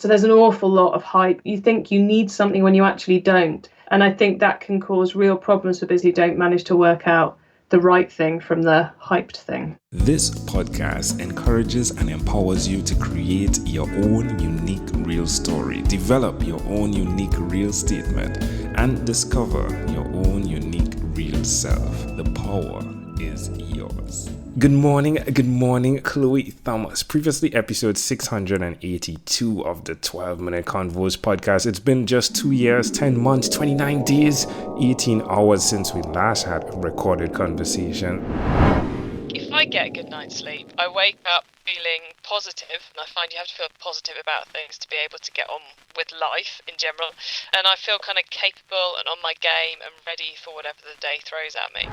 So there's an awful lot of hype. You think you need something when you actually don't. And I think that can cause real problems for businesses who don't manage to work out the right thing from the hyped thing. This podcast encourages and empowers you to create your own unique real story, develop your own unique real statement, and discover your own unique real self. The power is yours. Good morning, Chloë Thomas. Previously, episode 682 of the 12-Minute Convos podcast. It's been just 2 years, 10 months, 29 days, 18 hours since we last had a recorded conversation. If I get a good night's sleep, I wake up feeling positive, and I find you have to feel positive about things to be able to get on with life in general. And I feel kind of capable and on my game and ready for whatever the day throws at me.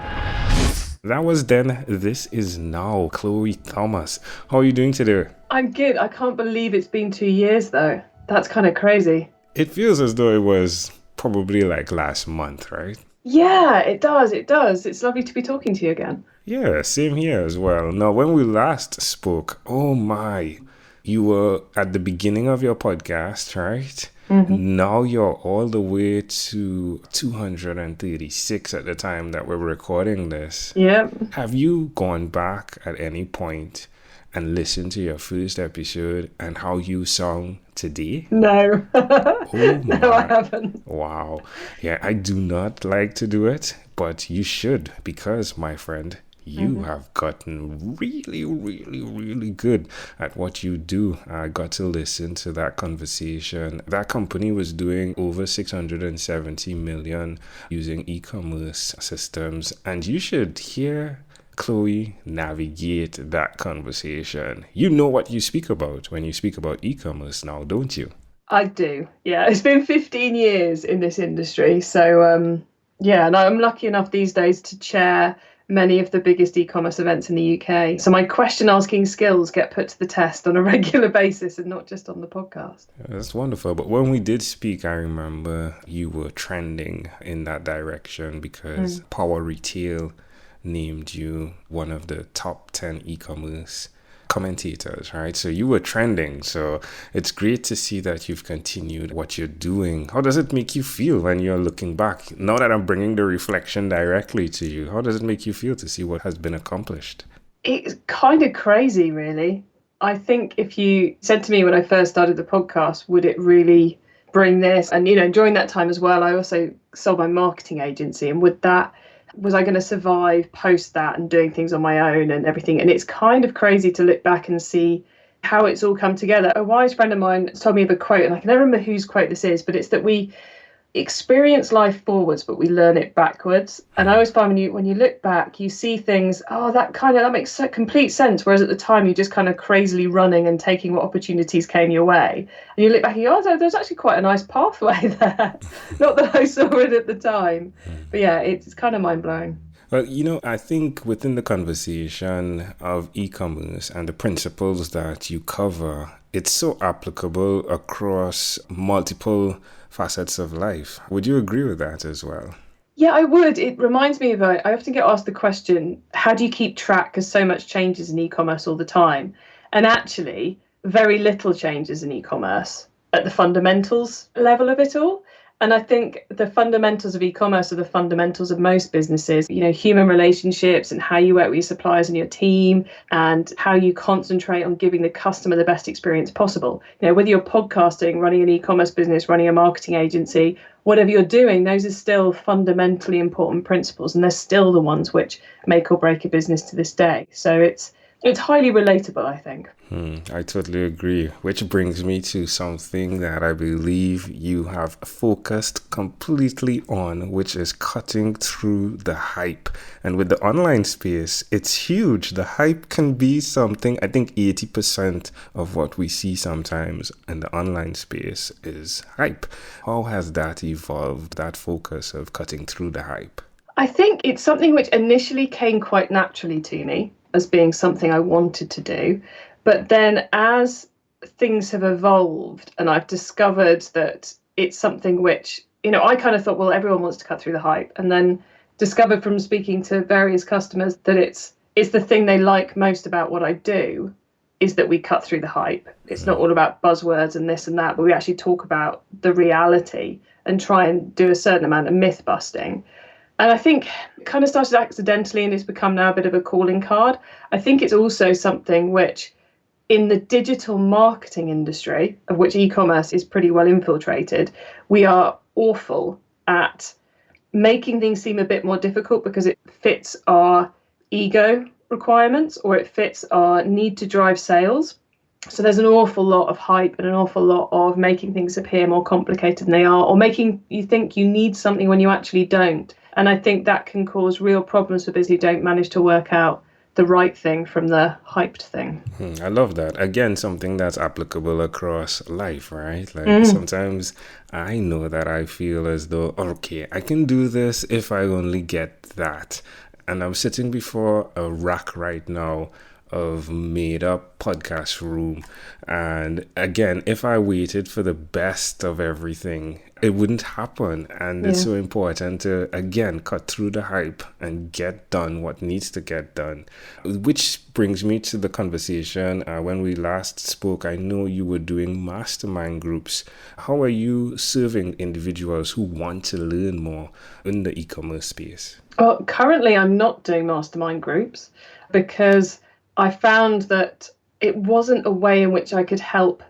That was then, this is now. Chloë Thomas, how are you doing today? I'm good. I can't believe it's been 2 years though. That's kind of crazy. It feels as though it was probably like last month, right? Yeah, it does. It's lovely to be talking to you again. Yeah, same here as well. Now, when we last spoke, oh my, you were at the beginning of your podcast, right? Mm-hmm. Now you're all the way to 236 at the time that we're recording this. Yeah. Have you gone back at any point and listened to your first episode and how you sound today? No. Oh my. No, I haven't. Wow. Yeah, I do not like to do it, but you should, because, my friend, you have gotten really, really, really good at what you do. I got to listen to that conversation. That company was doing over 670 million using e-commerce systems. And you should hear Chloë navigate that conversation. You know what you speak about when you speak about e-commerce now, don't you? I do. Yeah, it's been 15 years in this industry. So, yeah, and I'm lucky enough these days to chair many of the biggest e-commerce events in the UK. So my question asking skills get put to the test on a regular basis and not just on the podcast. That's wonderful. But when we did speak, I remember you were trending in that direction because Power Retail named you one of the top 10 e-commerce commentators, right? So you were trending. So it's great to see that you've continued what you're doing. How does it make you feel when you're looking back? Now that I'm bringing the reflection directly to you, how does it make you feel to see what has been accomplished? It's kind of crazy, really. I think if you said to me when I first started the podcast, would it really bring this? And, you know, during that time as well, I also sold my marketing agency. And was I going to survive post that and doing things on my own and everything? And it's kind of crazy to look back and see how it's all come together. A wise friend of mine told me of a quote, and I can never remember whose quote this is, but it's that we experience life forwards, but we learn it backwards. And I always find when you look back, you see things, that makes complete sense. Whereas at the time, you're just kind of crazily running and taking what opportunities came your way. And you look back and you go, there's actually quite a nice pathway there. Not that I saw it at the time. But yeah, it's kind of mind blowing. Well, you know, I think within the conversation of e-commerce and the principles that you cover, it's so applicable across multiple facets of life. Would you agree with that as well? Yeah, I would. It reminds me of, I often get asked the question, how do you keep track? Because so much changes in e-commerce all the time. And actually, very little changes in e-commerce at the fundamentals level of it all. And I think the fundamentals of e-commerce are the fundamentals of most businesses, you know, human relationships and how you work with your suppliers and your team and how you concentrate on giving the customer the best experience possible. You know, whether you're podcasting, running an e-commerce business, running a marketing agency, whatever you're doing, those are still fundamentally important principles. And they're still the ones which make or break a business to this day. So it's highly relatable, I think. I totally agree, which brings me to something that I believe you have focused completely on, which is cutting through the hype. And with the online space, it's huge. The hype can be something, I think 80% of what we see sometimes in the online space is hype. How has that evolved, that focus of cutting through the hype? I think it's something which initially came quite naturally to me as being something I wanted to do. But then as things have evolved and I've discovered that it's something which, you know, I kind of thought, well, everyone wants to cut through the hype, and then discovered from speaking to various customers that it's the thing they like most about what I do. is that we cut through the hype. It's not all about buzzwords and this and that, but we actually talk about the reality and try and do a certain amount of myth busting. And I think it kind of started accidentally and it's become now a bit of a calling card. I think it's also something which in the digital marketing industry, of which e-commerce is pretty well infiltrated, we are awful at making things seem a bit more difficult because it fits our ego requirements or it fits our need to drive sales. So there's an awful lot of hype and an awful lot of making things appear more complicated than they are, or making you think you need something when you actually don't. And I think that can cause real problems for businesses who don't manage to work out the right thing from the hyped thing. I love that. Again, something that's applicable across life, right? Like sometimes I know that I feel as though, okay, I can do this if I only get that. And I'm sitting before a rack right now of made up podcast room. And again, if I waited for the best of everything, it wouldn't happen. And it's so important to, again, cut through the hype and get done what needs to get done. Which brings me to the conversation. When we last spoke, I know you were doing mastermind groups. How are you serving individuals who want to learn more in the e-commerce space? Well, currently I'm not doing mastermind groups because I found that it wasn't a way in which I could help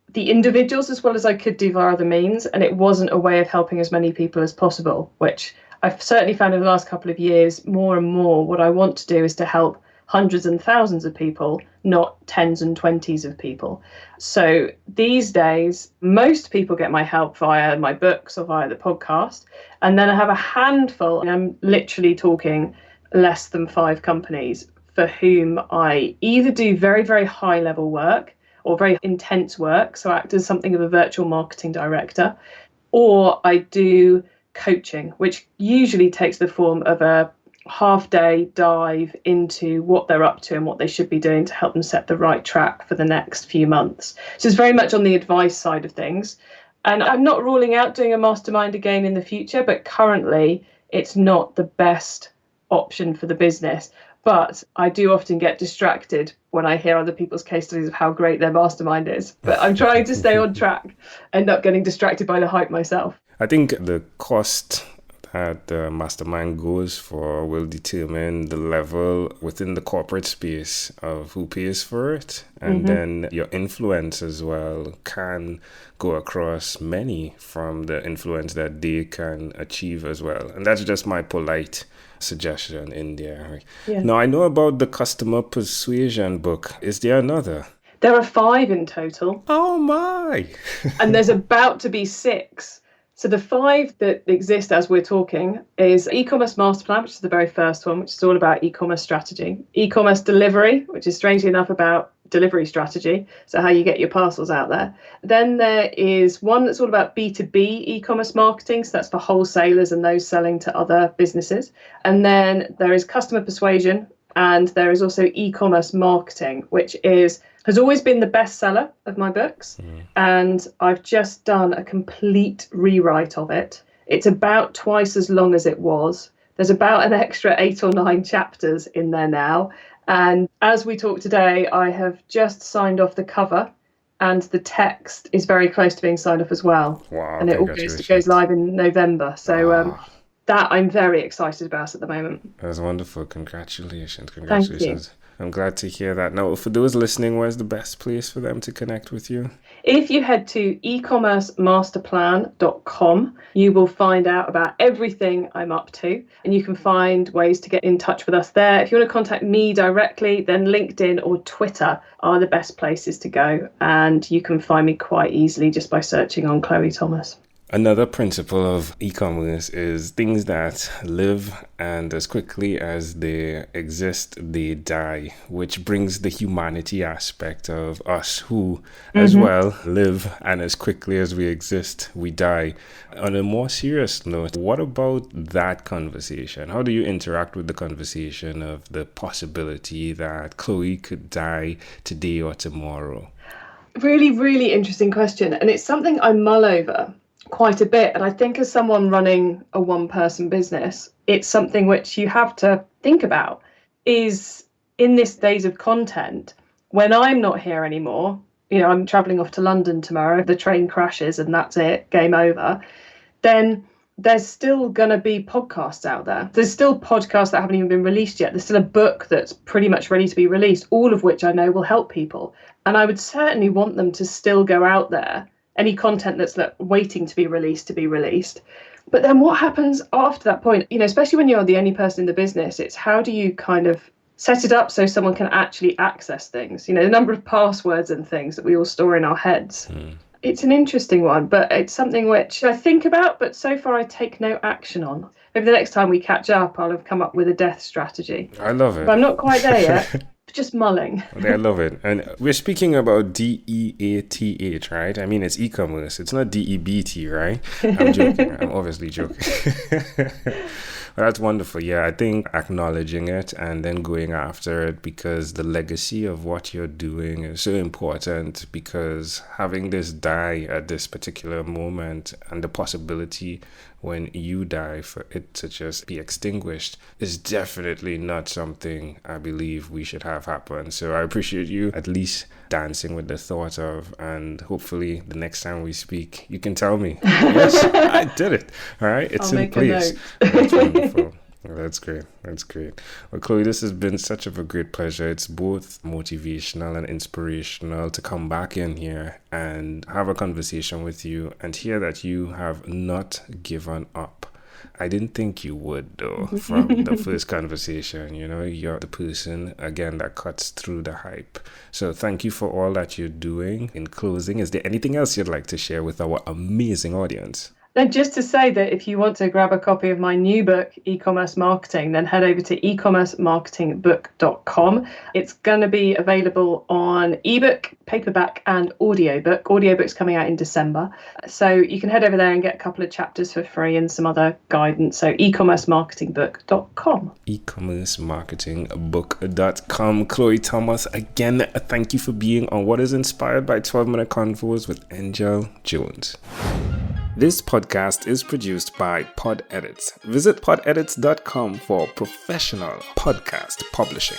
the individuals as well as I could do via other means. And it wasn't a way of helping as many people as possible, which I've certainly found in the last couple of years, more and more, what I want to do is to help hundreds and thousands of people, not tens and twenties of people. So these days, most people get my help via my books or via the podcast. And then I have a handful, and I'm literally talking less than 5 companies for whom I either do very, very high level work or very intense work, so act as something of a virtual marketing director, or I do coaching, which usually takes the form of a half-day dive into what they're up to and what they should be doing to help them set the right track for the next few months. So it's very much on the advice side of things. And I'm not ruling out doing a mastermind again in the future, but currently it's not the best option for the business. But I do often get distracted when I hear other people's case studies of how great their mastermind is. But I'm trying to stay on track, end up getting distracted by the hype myself. I think the cost that the mastermind goes for will determine the level within the corporate space of who pays for it. And then your influence as well can go across many from the influence that they can achieve as well. And that's just my polite suggestion in there. Now, I know about the customer persuasion book. Is there another? There are 5 in total. Oh my! And there's about to be 6. So the 5 that exist as we're talking is e-commerce master plan, which is the very first one, which is all about e-commerce strategy. E-commerce delivery, which is strangely enough about delivery strategy, so how you get your parcels out there. Then there is one that's all about B2B e-commerce marketing, so that's for wholesalers and those selling to other businesses. And then there is customer persuasion, and there is also e-commerce marketing, which has always been the bestseller of my books. And I've just done a complete rewrite of it. It's about twice as long as it was. There's about an extra 8 or 9 chapters in there now. And as we talk today, I have just signed off the cover, and the text is very close to being signed off as well. Wow, and it goes live in November. So that I'm very excited about at the moment. That's wonderful. Congratulations. Thank you. I'm glad to hear that. Now, for those listening, where's the best place for them to connect with you? If you head to ecommercemasterplan.com, you will find out about everything I'm up to, and you can find ways to get in touch with us there. If you want to contact me directly, then LinkedIn or Twitter are the best places to go, and you can find me quite easily just by searching on Chloë Thomas. Another principle of e-commerce is things that live, and as quickly as they exist, they die, which brings the humanity aspect of us who as well live, and as quickly as we exist, we die. On a more serious note, what about that conversation? How do you interact with the conversation of the possibility that Chloë could die today or tomorrow? Really, really interesting question. And it's something I mull over quite a bit. And I think as someone running a one-person business, it's something which you have to think about is in this days of content, when I'm not here anymore, I'm traveling off to London tomorrow, the train crashes and that's it, game over, then there's still going to be podcasts out there. There's still podcasts that haven't even been released yet. There's still a book that's pretty much ready to be released, all of which I know will help people. And I would certainly want them to still go out there, any content that's waiting to be released. But then what happens after that point, especially when you're the only person in the business, it's how do you kind of set it up so someone can actually access things? The number of passwords and things that we all store in our heads. It's an interesting one, but it's something which I think about, but so far I take no action on. Maybe the next time we catch up, I'll have come up with a death strategy. I love it. But I'm not quite there yet. Just mulling. I love it. And we're speaking about DEATH, right? I mean, it's e-commerce. It's not DEBT, right? I'm joking. I'm obviously joking. Well, that's wonderful. Yeah, I think acknowledging it and then going after it, because the legacy of what you're doing is so important, because having this die at this particular moment and the possibility when you die for it to just be extinguished is definitely not something I believe we should have happen. So I appreciate you at least dancing with the thought of, and hopefully the next time we speak, you can tell me, yes, I did it. All right, it's in place. That's wonderful. That's great. Well, Chloë, this has been such of a great pleasure. It's both motivational and inspirational to come back in here and have a conversation with you and hear that you have not given up. I didn't think you would, though, from the first conversation. You're the person, again, that cuts through the hype. So thank you for all that you're doing. In closing, is there anything else you'd like to share with our amazing audience? Then just to say that if you want to grab a copy of my new book, eCommerce Marketing, then head over to eCommerceMarketingBook.com. It's going to be available on ebook, paperback and audiobook. Audiobook's coming out in December. So you can head over there and get a couple of chapters for free and some other guidance. So eCommerceMarketingBook.com. eCommerceMarketingBook.com. Chloë Thomas, again, thank you for being on What is Inspired by 12-Minute Convos with Angel Jones. This podcast is produced by Pod Edits. Visit podedits.com for professional podcast publishing.